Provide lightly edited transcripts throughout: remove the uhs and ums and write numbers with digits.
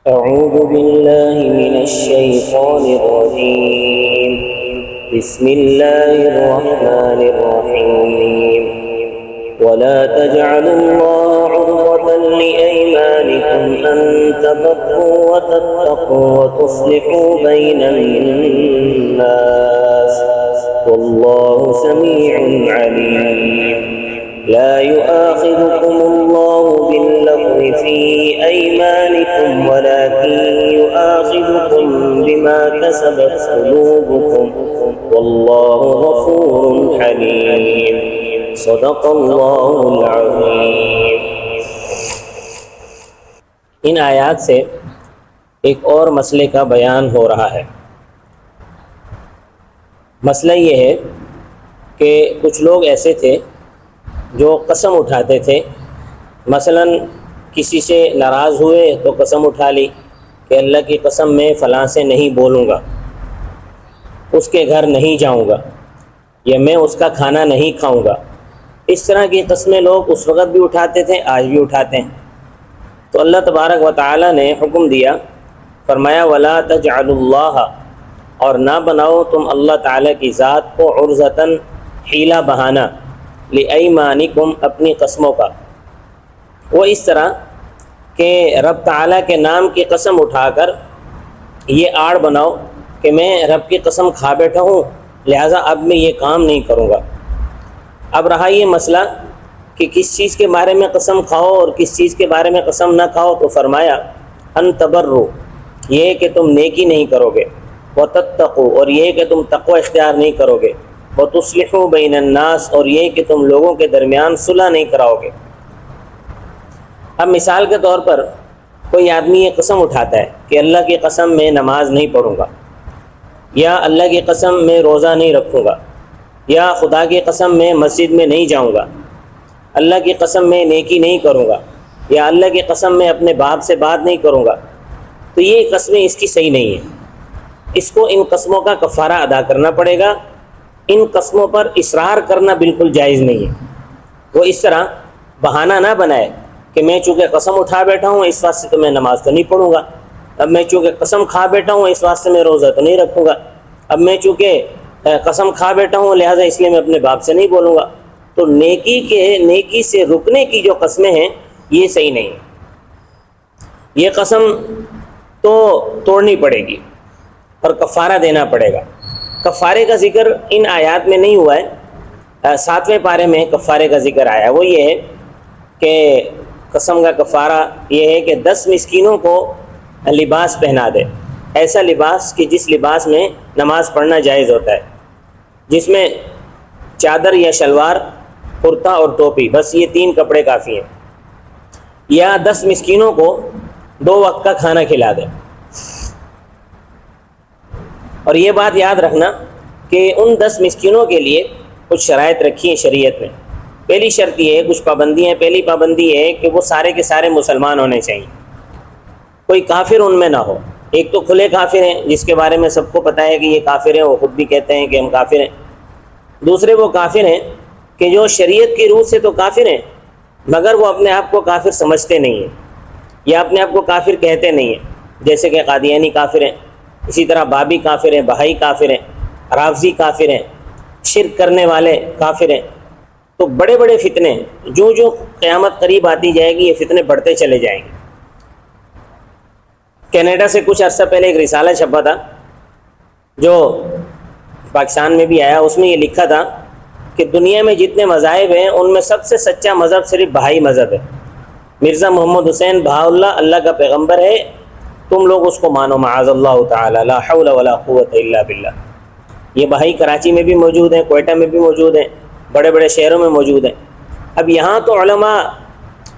أعوذ بالله من الشيطان الرجيم. بسم الله الرحمن الرحيم. ولا تجعلوا الله عرضة لأيمانكم أن تبروا وتتقوا وتصلحوا بين الناس والله سميع عليم. لا يؤاخذكم الله باللغو في أيمانكم ولكن يؤاخذكم بما كسبت قلوبكم والله غفور حليم. صدق اللہ العظیم. ان آیات سے ایک اور مسئلے کا بیان ہو رہا ہے. مسئلہ یہ ہے کہ کچھ لوگ ایسے تھے جو قسم اٹھاتے تھے. مثلا کسی سے ناراض ہوئے تو قسم اٹھا لی کہ اللہ کی قسم میں فلاں سے نہیں بولوں گا، اس کے گھر نہیں جاؤں گا، یا میں اس کا کھانا نہیں کھاؤں گا. اس طرح کی قسمیں لوگ اس وقت بھی اٹھاتے تھے، آج بھی اٹھاتے ہیں. تو اللہ تبارک و تعالی نے حکم دیا، فرمایا ولا تجعلوا اللہ، اور نہ بناؤ تم اللہ تعالیٰ کی ذات کو عرضتاً حیلہ بہانہ، لایمانکم اپنی قسموں کا. وہ اس طرح کہ رب تعالیٰ کے نام کی قسم اٹھا کر یہ آڑ بناؤ کہ میں رب کی قسم کھا بیٹھا ہوں، لہٰذا اب میں یہ کام نہیں کروں گا. اب رہا یہ مسئلہ کہ کس چیز کے بارے میں قسم کھاؤ اور کس چیز کے بارے میں قسم نہ کھاؤ، تو فرمایا ان تبروا، یہ کہ تم نیکی نہیں کرو گے، وتتقوا، اور یہ کہ تم تقوی اختیار نہیں کرو گے، وتصلحوا بین الناس، اور یہ کہ تم لوگوں کے درمیان صلح نہیں کراؤ گے. اب مثال کے طور پر کوئی آدمی یہ قسم اٹھاتا ہے کہ اللہ کی قسم میں نماز نہیں پڑھوں گا، یا اللہ کی قسم میں روزہ نہیں رکھوں گا، یا خدا کی قسم میں مسجد میں نہیں جاؤں گا، اللہ کی قسم میں نیکی نہیں کروں گا، یا اللہ کی قسم میں اپنے باپ سے بات نہیں کروں گا. تو یہ قسمیں اس کی صحیح نہیں ہیں. اس کو ان قسموں کا کفارہ ادا کرنا پڑے گا. ان قسموں پر اصرار کرنا بالکل جائز نہیں ہے. وہ اس طرح بہانہ نہ بنائے کہ میں چونکہ قسم اٹھا بیٹھا ہوں اس واسطے تو میں نماز تو نہیں پڑھوں گا، اب میں چونکہ قسم کھا بیٹھا ہوں اس واسطے میں روزہ تو نہیں رکھوں گا، اب میں چونکہ قسم کھا بیٹھا ہوں لہٰذا اس لیے میں اپنے باپ سے نہیں بولوں گا. تو نیکی سے رکنے کی جو قسمیں ہیں یہ صحیح نہیں ہیں. یہ قسم تو توڑنی پڑے گی اور کفارہ دینا پڑے گا. کفارے کا ذکر ان آیات میں نہیں ہوا ہے. 7ویں پارے میں کفارے کا ذکر آیا. وہ یہ ہے کہ قسم کا کفارہ یہ ہے کہ 10 مسکینوں کو لباس پہنا دے، ایسا لباس کہ جس لباس میں نماز پڑھنا جائز ہوتا ہے، جس میں چادر یا شلوار، کرتا اور ٹوپی، بس یہ 3 کپڑے کافی ہیں. یا 10 مسکینوں کو 2 وقت کا کھانا کھلا دے. اور یہ بات یاد رکھنا کہ ان 10 مسکینوں کے لیے کچھ شرائط رکھی ہیں شریعت میں. پہلی شرط یہ ہے، کچھ پابندی ہیں. پہلی پابندی یہ ہے کہ وہ سارے کے سارے مسلمان ہونے چاہیے، کوئی کافر ان میں نہ ہو. ایک تو کھلے کافر ہیں جس کے بارے میں سب کو پتہ ہے کہ یہ کافر ہیں، وہ خود بھی کہتے ہیں کہ ہم کافر ہیں. دوسرے وہ کافر ہیں کہ جو شریعت کی روح سے تو کافر ہیں مگر وہ اپنے آپ کو کافر سمجھتے نہیں ہیں یا اپنے آپ کو کافر کہتے نہیں ہیں، جیسے کہ قادیانی کافر ہیں، اسی طرح بابی کافر ہیں، بہائی کافر ہیں، رافضی کافر ہیں، شرک کرنے والے کافر ہیں. تو بڑے بڑے فتنے ہیں. جو قیامت قریب آتی جائے گی یہ فتنے بڑھتے چلے جائیں گے. کینیڈا سے کچھ عرصہ پہلے ایک رسالہ چھپا تھا جو پاکستان میں بھی آیا. اس میں یہ لکھا تھا کہ دنیا میں جتنے مذاہب ہیں ان میں سب سے سچا مذہب صرف بہائی مذہب ہے. مرزا محمد حسین بہا اللہ کا پیغمبر ہے، تم لوگ اس کو مانو. معاذ اللہ تعالی، لا حول ولا قوت الا باللہ. یہ بہائی کراچی میں بھی موجود ہیں، کوئٹہ میں بھی موجود ہیں، بڑے بڑے شہروں میں موجود ہیں. اب یہاں تو علماء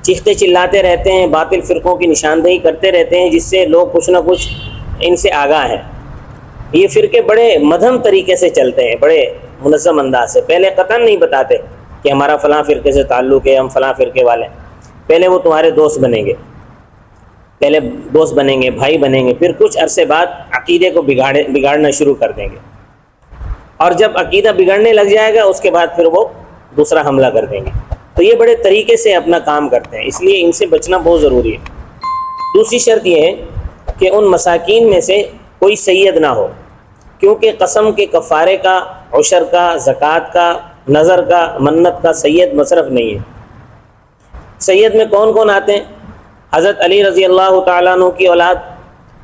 چیختے چلاتے رہتے ہیں، باطل فرقوں کی نشاندہی کرتے رہتے ہیں جس سے لوگ کچھ نہ کچھ ان سے آگاہ ہیں. یہ فرقے بڑے مدھم طریقے سے چلتے ہیں، بڑے منظم انداز سے. پہلے قطعاً نہیں بتاتے کہ ہمارا فلاں فرقے سے تعلق ہے، ہم فلاں فرقے والے ہیں. پہلے وہ تمہارے دوست بنیں گے، بھائی بنیں گے، پھر کچھ عرصے بعد عقیدے کو بگاڑنا شروع کر دیں گے. اور جب عقیدہ بگڑنے لگ جائے گا اس کے بعد پھر وہ دوسرا حملہ کر دیں گے. تو یہ بڑے طریقے سے اپنا کام کرتے ہیں، اس لیے ان سے بچنا بہت ضروری ہے. دوسری شرط یہ ہے کہ ان مساکین میں سے کوئی سید نہ ہو، کیونکہ قسم کے کفارے کا، عشر کا، زکوٰۃ کا، نظر کا، منت کا سید مصرف نہیں ہے۔ سید میں کون کون آتے ہیں؟ حضرت علی رضی اللہ تعالیٰ عنہ کی اولاد،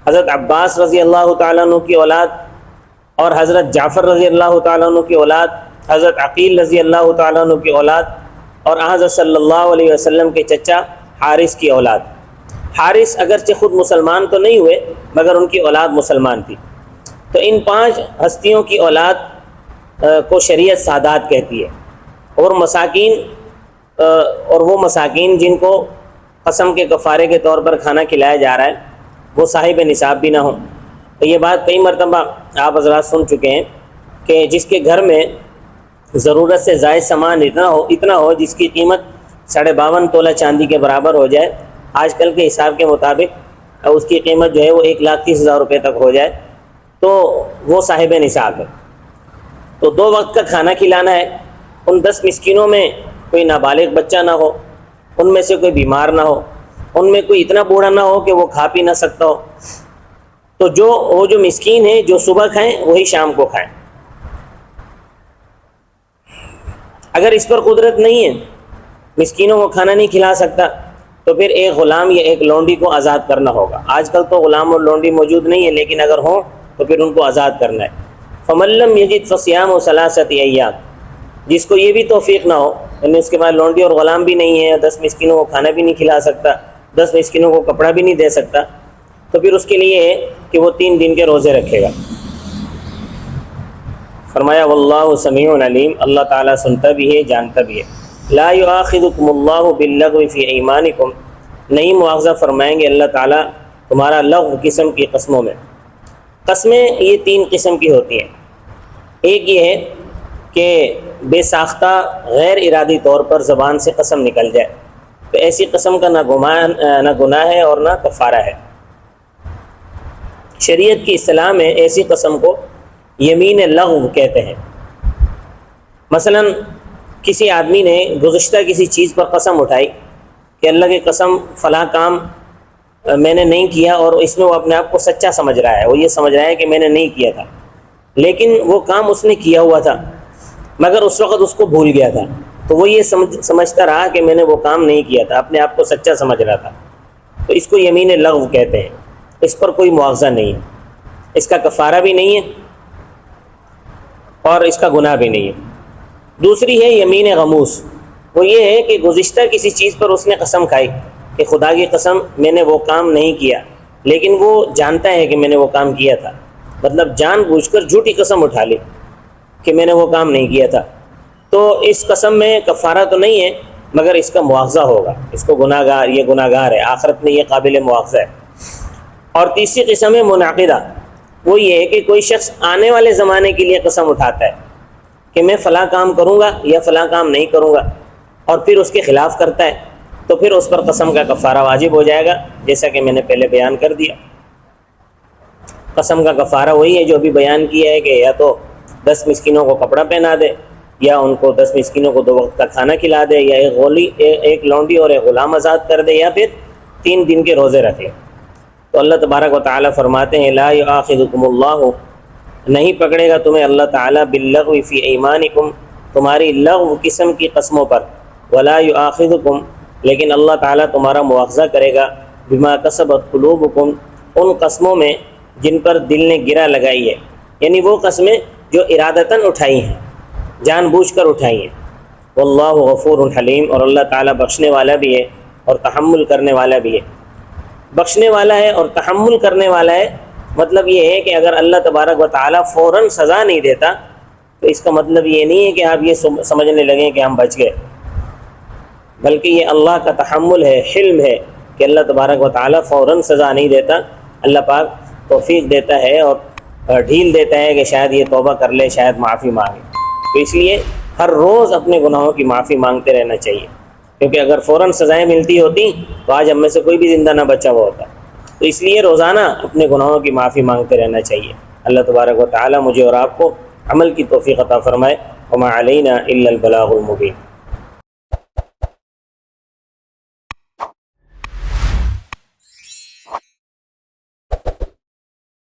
حضرت عباس رضی اللہ تعالیٰ عنہ کی اولاد، اور حضرت جعفر رضی اللہ تعالیٰ عنہ کی اولاد، حضرت عقیل رضی اللہ تعالیٰ عنہ کی اولاد، اور حضرت صلی اللہ علیہ وسلم کے چچا حارث کی اولاد۔ حارث اگرچہ خود مسلمان تو نہیں ہوئے مگر ان کی اولاد مسلمان تھی۔ تو ان 5 ہستیوں کی اولاد کو شریعت سادات کہتی ہے، اور مساکین اور وہ مساکین جن کو قسم کے کفارے کے طور پر کھانا کھلایا جا رہا ہے وہ صاحب نصاب بھی نہ ہوں۔ تو یہ بات کئی مرتبہ آپ حضرات سن چکے ہیں کہ جس کے گھر میں ضرورت سے زائد سامان اتنا ہو جس کی قیمت 52.5 تولہ چاندی کے برابر ہو جائے، آج کل کے حساب کے مطابق اس کی قیمت جو ہے وہ 1,30,000 روپے تک ہو جائے، تو وہ صاحب نصاب ہے۔ تو 2 وقت کا کھانا کھلانا ہے، ان 10 مسکینوں میں کوئی نابالغ بچہ نہ ہو، ان میں سے کوئی بیمار نہ ہو، ان میں کوئی اتنا بوڑھا نہ ہو کہ وہ کھا پی نہ سکتا ہو۔ تو وہ جو مسکین ہیں جو صبح کھائیں وہی شام کو کھائیں۔ اگر اس پر قدرت نہیں ہے، مسکینوں کو کھانا نہیں کھلا سکتا، تو پھر ایک غلام یا ایک لونڈی کو آزاد کرنا ہوگا۔ آج کل تو غلام اور لونڈی موجود نہیں ہے، لیکن اگر ہوں تو پھر ان کو آزاد کرنا ہے۔ فَمَن لَّمْ يَجِدْ فَصِيَامُ ثَلَاثَةِ أَيَّامٍ، جس کو یہ بھی توفیق نہ ہو، یعنی اس کے بعد لونڈی اور غلام بھی نہیں ہے، 10 مسکینوں کو کھانا بھی نہیں کھلا سکتا، 10 مسکینوں کو کپڑا بھی نہیں دے سکتا، تو پھر اس کے لیے ہے کہ وہ 3 دن کے روزے رکھے گا۔ فرمایا واللہ سمیع علیم، اللہ تعالیٰ سنتا بھی ہے، جانتا بھی ہے۔ لا یؤاخذکم اللہ باللغو فی ایمانکم، نہیں مواخذہ فرمائیں گے اللہ تعالیٰ تمہارا لغو قسم کی قسموں میں۔ قسمیں یہ 3 قسم کی ہوتی ہیں۔ ایک یہ ہے کہ بے ساختہ غیر ارادی طور پر زبان سے قسم نکل جائے، تو ایسی قسم کا نہ گناہ ہے اور نہ کفارہ ہے۔ شریعت کی اصطلاح میں ایسی قسم کو یمین لغو کہتے ہیں۔ مثلا کسی آدمی نے گزشتہ کسی چیز پر قسم اٹھائی کہ اللہ کی قسم فلاں کام میں نے نہیں کیا، اور اس میں وہ اپنے آپ کو سچا سمجھ رہا ہے، وہ یہ سمجھ رہا ہے کہ میں نے نہیں کیا تھا، لیکن وہ کام اس نے کیا ہوا تھا مگر اس وقت اس کو بھول گیا تھا، تو وہ یہ سمجھتا رہا کہ میں نے وہ کام نہیں کیا تھا، اپنے آپ کو سچا سمجھ رہا تھا، تو اس کو یمین لغو کہتے ہیں۔ اس پر کوئی مواخذہ نہیں ہے، اس کا کفارہ بھی نہیں ہے اور اس کا گناہ بھی نہیں ہے۔ دوسری ہے یمین غموس، وہ یہ ہے کہ گزشتہ کسی چیز پر اس نے قسم کھائی کہ خدا کی قسم میں نے وہ کام نہیں کیا، لیکن وہ جانتا ہے کہ میں نے وہ کام کیا تھا، مطلب جان بوجھ کر جھوٹی قسم اٹھا لی کہ میں نے وہ کام نہیں کیا تھا، تو اس قسم میں کفارہ تو نہیں ہے مگر اس کا مواخذہ ہوگا، اس کو یہ گناہ گار ہے، آخرت میں یہ قابل مواخذہ ہے۔ اور تیسری قسم ہے منعقدہ، وہ یہ ہے کہ کوئی شخص آنے والے زمانے کے لیے قسم اٹھاتا ہے کہ میں فلاں کام کروں گا یا فلاں کام نہیں کروں گا، اور پھر اس کے خلاف کرتا ہے، تو پھر اس پر قسم کا کفارہ واجب ہو جائے گا، جیسا کہ میں نے پہلے بیان کر دیا۔ قسم کا کفارہ وہی ہے جو ابھی بیان کیا ہے کہ یا تو 10 مسکینوں کو کپڑا پہنا دے، یا ان کو 10 مسکینوں کو 2 وقت کا کھانا کھلا دے، یا ایک لونڈی اور ایک غلام آزاد کر دے، یا پھر 3 دن کے روزے رکھ لے۔ تو اللہ تبارک و تعالیٰ فرماتے ہیں لا یؤاخذکم اللہ، نہیں پکڑے گا تمہیں اللہ تعالیٰ باللغو فی ایمانکم، تمہاری لغو قسم کی قسموں پر، ولا یؤاخذکم، لیکن اللہ تعالیٰ تمہارا مواخذہ کرے گا بما کسبت قلوبکم، ان قسموں میں جن پر دل نے گرہ لگائی ہے، یعنی وہ قسمیں جو ارادتاً اٹھائی ہیں، جان بوجھ کر اٹھائی ہیں۔ واللہ غفور حلیم، اور اللہ تعالیٰ بخشنے والا بھی ہے اور تحمل کرنے والا بھی ہے۔ بخشنے والا ہے اور تحمل کرنے والا ہے، مطلب یہ ہے کہ اگر اللہ تبارک و تعالیٰ فوراً سزا نہیں دیتا تو اس کا مطلب یہ نہیں ہے کہ آپ یہ سمجھنے لگیں کہ ہم بچ گئے، بلکہ یہ اللہ کا تحمل ہے، حلم ہے کہ اللہ تبارک و تعالیٰ فوراً سزا نہیں دیتا، اللہ پاک توفیق دیتا ہے اور ڈھیل دیتا ہے کہ شاید یہ توبہ کر لے، شاید معافی مانگے۔ تو اس لیے ہر روز اپنے گناہوں کی معافی مانگتے رہنا چاہیے، کیونکہ اگر فوراً سزائیں ملتی ہوتی تو آج ہم میں سے کوئی بھی زندہ نہ بچا ہوا ہوتا۔ تو اس لیے روزانہ اپنے گناہوں کی معافی مانگتے رہنا چاہیے۔ اللہ تبارک و تعالیٰ مجھے اور آپ کو عمل کی توفیق عطا فرمائے۔ وما علینا الا البلاغ المبین۔